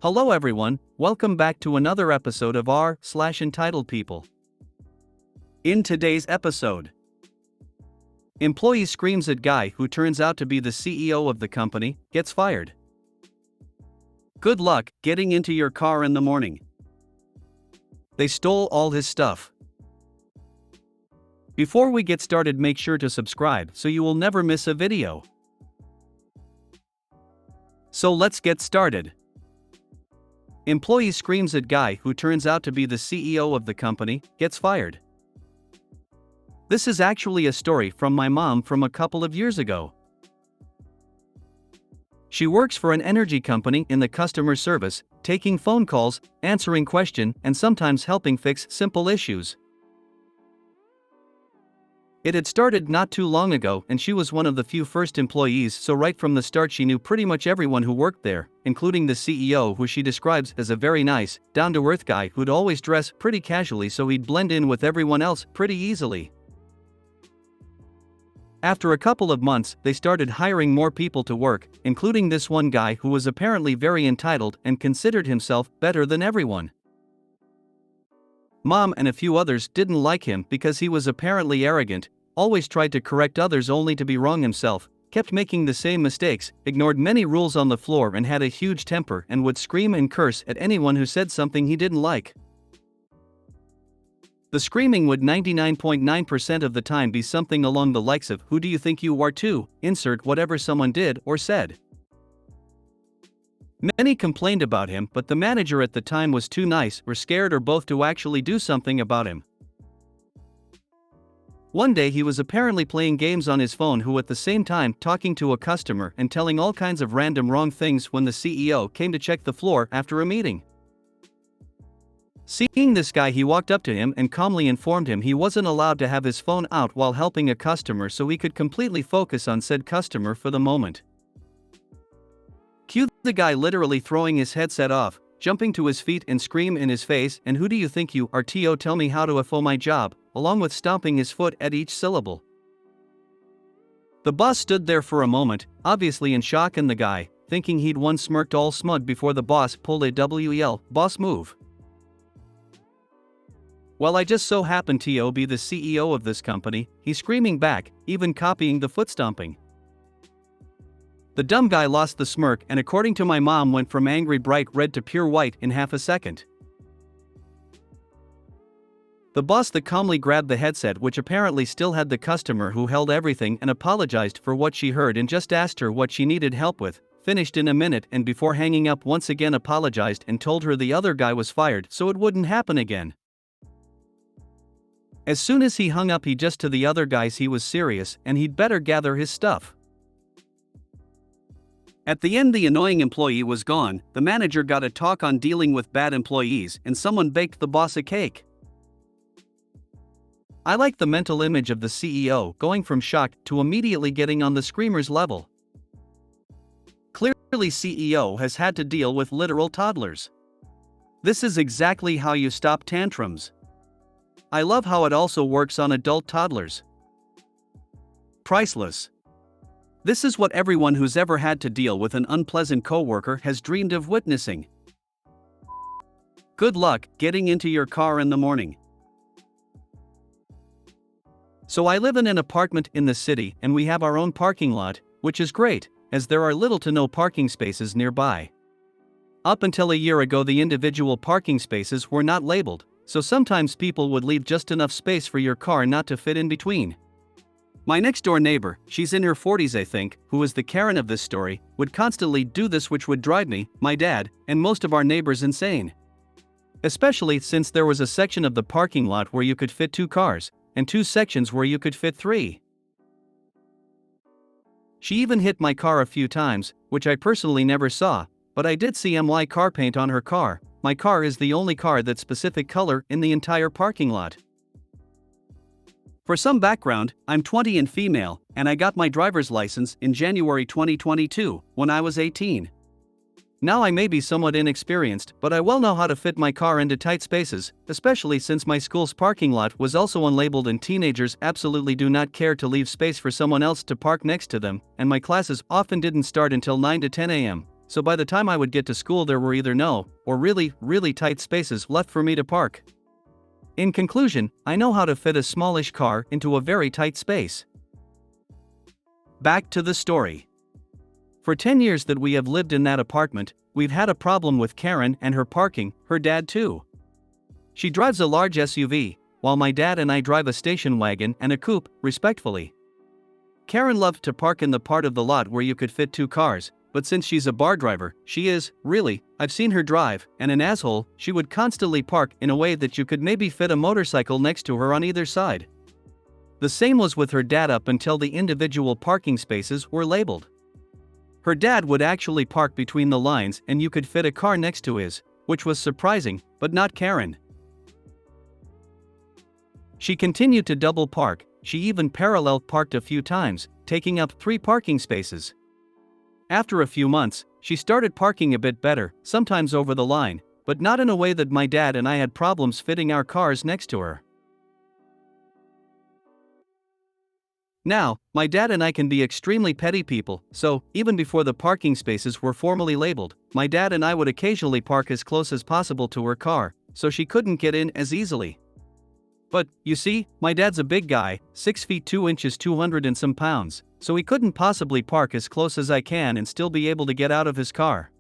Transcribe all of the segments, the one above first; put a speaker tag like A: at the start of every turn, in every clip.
A: Hello everyone, welcome back to another episode of r/Entitled People. In today's episode, employee screams at guy who turns out to be the CEO of the company, gets fired. Good luck getting into your car in the morning. They stole all his stuff. Before we get started, make sure to subscribe so you will never miss a video. So let's get started. Employee screams at guy who turns out to be the CEO of the company, gets fired. This is actually a story from my mom from a couple of years ago. She works for an energy company in the customer service, taking phone calls, answering questions, and sometimes helping fix simple issues. It had started not too long ago, and she was one of the few first employees, so right from the start she knew pretty much everyone who worked there, including the CEO, who she describes as a very nice, down-to-earth guy who'd always dress pretty casually so he'd blend in with everyone else pretty easily. After a couple of months, they started hiring more people to work, including this one guy who was apparently very entitled and considered himself better than everyone. Mom and a few others didn't like him because he was apparently arrogant, always tried to correct others only to be wrong himself, kept making the same mistakes, ignored many rules on the floor, and had a huge temper and would scream and curse at anyone who said something he didn't like. The screaming would 99.9% of the time be something along the likes of, "Who do you think you are to?" insert whatever someone did or said. Many complained about him, but the manager at the time was too nice or scared or both to actually do something about him. One day he was apparently playing games on his phone who at the same time talking to a customer and telling all kinds of random wrong things when the CEO came to check the floor after a meeting. Seeing this guy, he walked up to him and calmly informed him he wasn't allowed to have his phone out while helping a customer so he could completely focus on said customer for the moment. Cue the guy literally throwing his headset off, jumping to his feet and scream in his face, "And who do you think you are to tell me how to FO my job," along with stomping his foot at each syllable. The boss stood there for a moment, obviously in shock, and the guy, thinking he'd won, smirked all smug before the boss pulled a WEL boss move. "Well, I just so happen to be the CEO of this company," he's screaming back, even copying the foot stomping. The dumb guy lost the smirk and, according to my mom, went from angry bright red to pure white in half a second. The boss that calmly grabbed the headset, which apparently still had the customer who held everything, and apologized for what she heard and just asked her what she needed help with, finished in a minute, and before hanging up once again apologized and told her the other guy was fired so it wouldn't happen again. As soon as he hung up, he just to the other guys he was serious and he'd better gather his stuff. At the end, the annoying employee was gone, the manager got a talk on dealing with bad employees, and someone baked the boss a cake. I like the mental image of the CEO going from shock to immediately getting on the screamer's level. Clearly CEO has had to deal with literal toddlers. This is exactly how you stop tantrums. I love how it also works on adult toddlers. Priceless. This is what everyone who's ever had to deal with an unpleasant coworker has dreamed of witnessing. Good luck getting into your car in the morning. So I live in an apartment in the city and we have our own parking lot, which is great, as there are little to no parking spaces nearby. Up until a year ago, the individual parking spaces were not labeled, so sometimes people would leave just enough space for your car not to fit in between. My next door neighbor, she's in her 40s I think, who is the Karen of this story, would constantly do this, which would drive me, my dad, and most of our neighbors insane. Especially since there was a section of the parking lot where you could fit 2 cars, and 2 sections where you could fit 3. She even hit my car a few times, which I personally never saw, but I did see my car paint on her car. My car is the only car that specific color in the entire parking lot. For some background, I'm 20 and female, and I got my driver's license in January 2022, when I was 18. Now I may be somewhat inexperienced, but I well know how to fit my car into tight spaces, especially since my school's parking lot was also unlabeled and teenagers absolutely do not care to leave space for someone else to park next to them, and my classes often didn't start until 9 to 10 a.m., so by the time I would get to school there were either no, or really, really tight spaces left for me to park. In conclusion, I know how to fit a smallish car into a very tight space. Back to the story. For 10 years that we have lived in that apartment, we've had a problem with Karen and her parking, her dad too. She drives a large SUV, while my dad and I drive a station wagon and a coupe, respectively. Karen loved to park in the part of the lot where you could fit 2 cars, but since she's a bar driver, she is, really, I've seen her drive, and an asshole, she would constantly park in a way that you could maybe fit a motorcycle next to her on either side. The same was with her dad up until the individual parking spaces were labeled. Her dad would actually park between the lines and you could fit a car next to his, which was surprising, but not Karen. She continued to double park, she even parallel parked a few times, taking up 3 parking spaces. After a few months, she started parking a bit better, sometimes over the line, but not in a way that my dad and I had problems fitting our cars next to her. Now, my dad and I can be extremely petty people, so, even before the parking spaces were formally labeled, my dad and I would occasionally park as close as possible to her car, so she couldn't get in as easily. But, you see, my dad's a big guy, 6 feet 2 inches 200 and some pounds, so he couldn't possibly park as close as I can and still be able to get out of his car.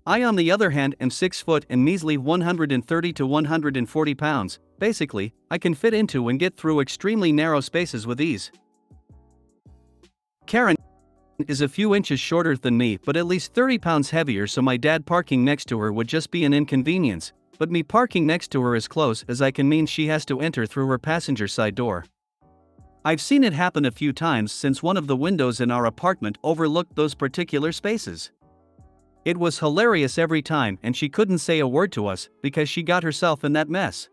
A: I on the other hand am 6 foot and measly 130 to 140 pounds, basically, I can fit into and get through extremely narrow spaces with ease. Karen is a few inches shorter than me but at least 30 pounds heavier, so my dad parking next to her would just be an inconvenience, but me parking next to her as close as I can means she has to enter through her passenger side door. I've seen it happen a few times since one of the windows in our apartment overlooked those particular spaces. It was hilarious every time and she couldn't say a word to us because she got herself in that mess.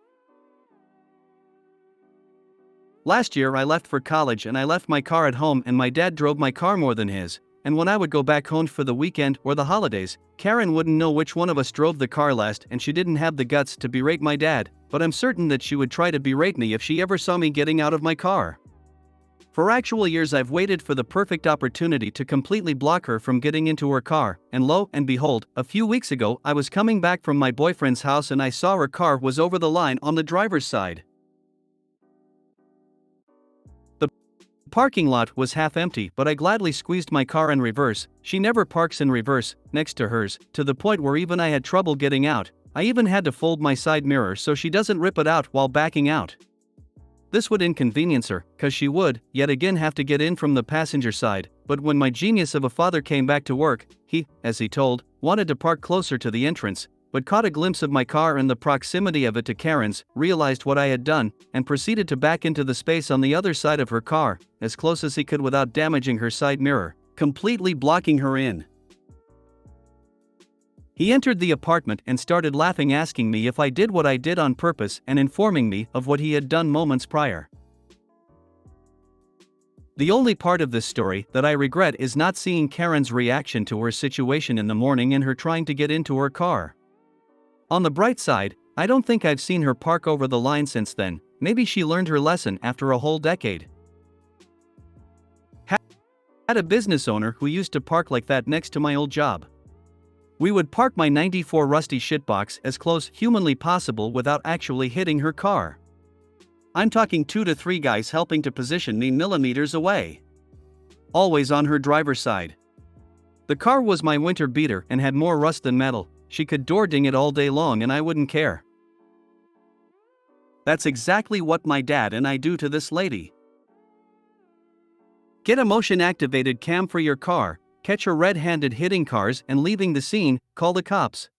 A: Last year I left for college and I left my car at home and my dad drove my car more than his, and when I would go back home for the weekend or the holidays, Karen wouldn't know which one of us drove the car last and she didn't have the guts to berate my dad, but I'm certain that she would try to berate me if she ever saw me getting out of my car. For actual years I've waited for the perfect opportunity to completely block her from getting into her car, and lo and behold, a few weeks ago I was coming back from my boyfriend's house and I saw her car was over the line on the driver's side. The parking lot was half empty, but I gladly squeezed my car in reverse. She never parks in reverse, next to hers, to the point where even I had trouble getting out. I even had to fold my side mirror so she doesn't rip it out while backing out. This would inconvenience her, cause she would, yet again have to get in from the passenger side, but when my genius of a father came back to work, he, as he told, wanted to park closer to the entrance, but caught a glimpse of my car and the proximity of it to Karen's, realized what I had done, and proceeded to back into the space on the other side of her car, as close as he could without damaging her side mirror, completely blocking her in. He entered the apartment and started laughing, asking me if I did what I did on purpose and informing me of what he had done moments prior. The only part of this story that I regret is not seeing Karen's reaction to her situation in the morning and her trying to get into her car. On the bright side, I don't think I've seen her park over the line since then. Maybe she learned her lesson after a whole decade. Had a business owner who used to park like that next to my old job. We would park my '94 rusty shitbox as close humanly possible without actually hitting her car. I'm talking 2 to 3 guys helping to position me millimeters away. Always on her driver's side. The car was my winter beater and had more rust than metal. She could door ding it all day long and I wouldn't care. That's exactly what my dad and I do to this lady. Get a motion-activated cam for your car, catch her red-handed hitting cars and leaving the scene, call the cops.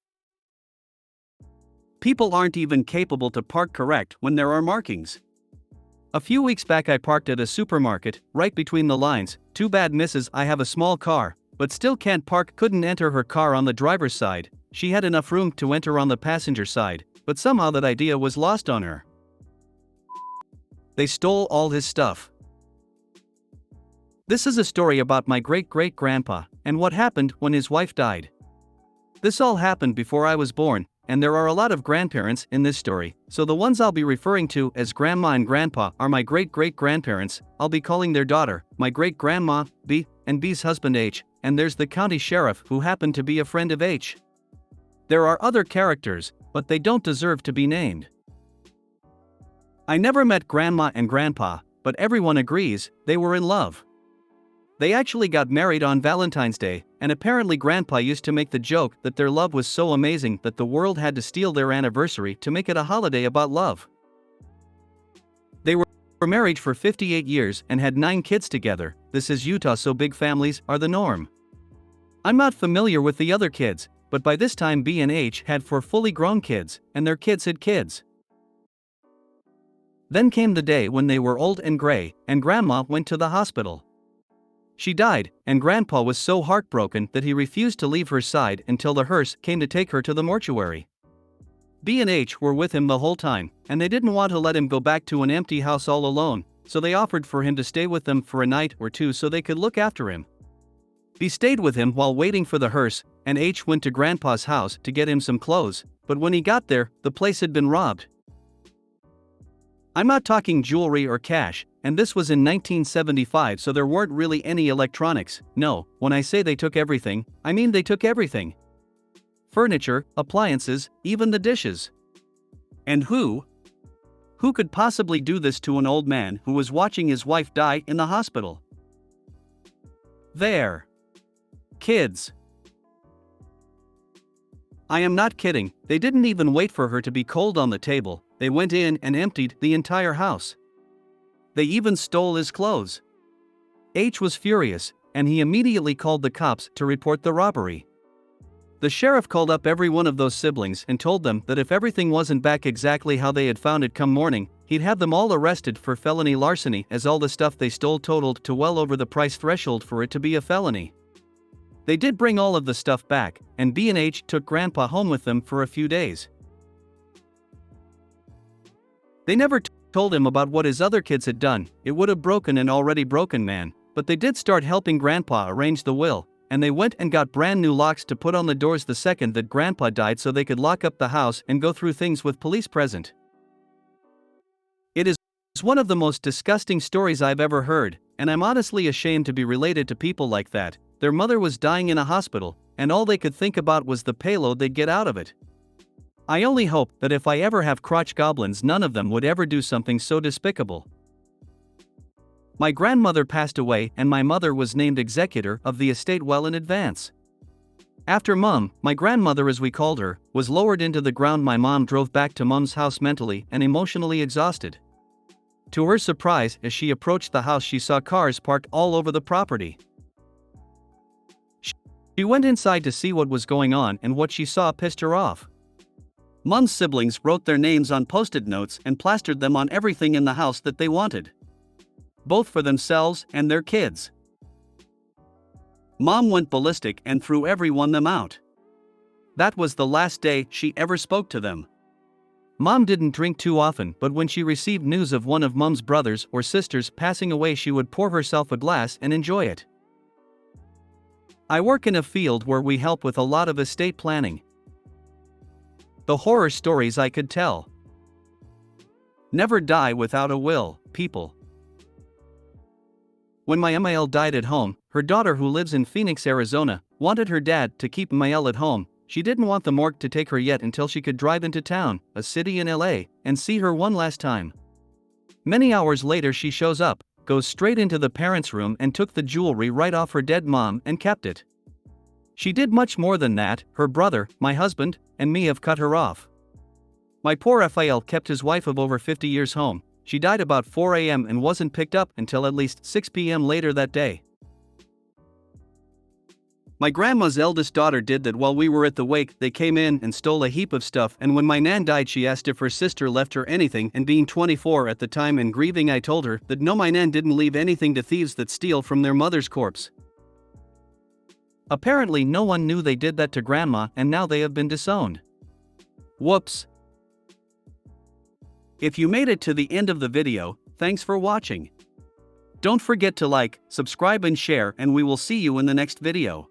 A: People aren't even capable to park correct when there are markings. A few weeks back I parked at a supermarket, right between the lines. Too bad missus, I have a small car, but still can't park. Couldn't enter her car on the driver's side. She had enough room to enter on the passenger side, but somehow that idea was lost on her. They stole all his stuff. This is a story about my great-great-grandpa, and what happened when his wife died. This all happened before I was born, and there are a lot of grandparents in this story, so the ones I'll be referring to as grandma and grandpa are my great-great-grandparents. I'll be calling their daughter, my great-grandma, B, and B's husband H, and there's the county sheriff who happened to be a friend of H. There are other characters, but they don't deserve to be named. I never met Grandma and Grandpa, but everyone agrees they were in love. They actually got married on Valentine's Day, and apparently Grandpa used to make the joke that their love was so amazing that the world had to steal their anniversary to make it a holiday about love. They were married for 58 years and had 9 kids together. This is Utah, so big families are the norm. I'm not familiar with the other kids, but by this time B and H had 4 fully grown kids, and their kids had kids. Then came the day when they were old and gray, and Grandma went to the hospital. She died, and Grandpa was so heartbroken that he refused to leave her side until the hearse came to take her to the mortuary. B and H were with him the whole time, and they didn't want to let him go back to an empty house all alone, so they offered for him to stay with them for a night or two so they could look after him. B stayed with him while waiting for the hearse, and H went to Grandpa's house to get him some clothes, but when he got there, the place had been robbed. I'm not talking jewelry or cash, and this was in 1975, so there weren't really any electronics. No, when I say they took everything, I mean they took everything. Furniture, appliances, even the dishes. And who could possibly do this to an old man who was watching his wife die in the hospital? Their kids. I am not kidding, they didn't even wait for her to be cold on the table, they went in and emptied the entire house. They even stole his clothes. H was furious, and he immediately called the cops to report the robbery. The sheriff called up every one of those siblings and told them that if everything wasn't back exactly how they had found it come morning, he'd have them all arrested for felony larceny, as all the stuff they stole totaled to well over the price threshold for it to be a felony. They did bring all of the stuff back, and B and H took Grandpa home with them for a few days. They never told him about what his other kids had done. It would have broken an already broken man, but they did start helping Grandpa arrange the will, and they went and got brand new locks to put on the doors the second that Grandpa died so they could lock up the house and go through things with police present. It is one of the most disgusting stories I've ever heard, and I'm honestly ashamed to be related to people like that. Their mother was dying in a hospital, and all they could think about was the payload they'd get out of it. I only hope that if I ever have crotch goblins, none of them would ever do something so despicable. My grandmother passed away, and my mother was named executor of the estate well in advance. After Mum, my grandmother as we called her, was lowered into the ground, my mom drove back to Mum's house mentally and emotionally exhausted. To her surprise, as she approached the house, she saw cars parked all over the property. She went inside to see what was going on, and what she saw pissed her off. Mum's siblings wrote their names on post-it notes and plastered them on everything in the house that they wanted, both for themselves and their kids. Mom went ballistic and threw every one of them out. That was the last day she ever spoke to them. Mom didn't drink too often, but when she received news of one of Mum's brothers or sisters passing away, she would pour herself a glass and enjoy it. I work in a field where we help with a lot of estate planning. The horror stories I could tell. Never die without a will, people. When my Mael died at home, her daughter, who lives in Phoenix, Arizona, wanted her dad to keep Mael at home. She didn't want the morgue to take her yet until she could drive into town, a city in LA, and see her one last time. Many hours later she shows up, goes straight into the parents' room and took the jewelry right off her dead mom and kept it. She did much more than that. Her brother, my husband, and me have cut her off. My poor Raphael kept his wife of over 50 years home. She died about 4 a.m. and wasn't picked up until at least 6 p.m. later that day. My grandma's eldest daughter did that while we were at the wake. They came in and stole a heap of stuff, and when my nan died she asked if her sister left her anything, and being 24 at the time and grieving, I told her that no, my nan didn't leave anything to thieves that steal from their mother's corpse. Apparently no one knew they did that to grandma, and now they have been disowned. Whoops. If you made it to the end of the video, thanks for watching. Don't forget to like, subscribe and share, and we will see you in the next video.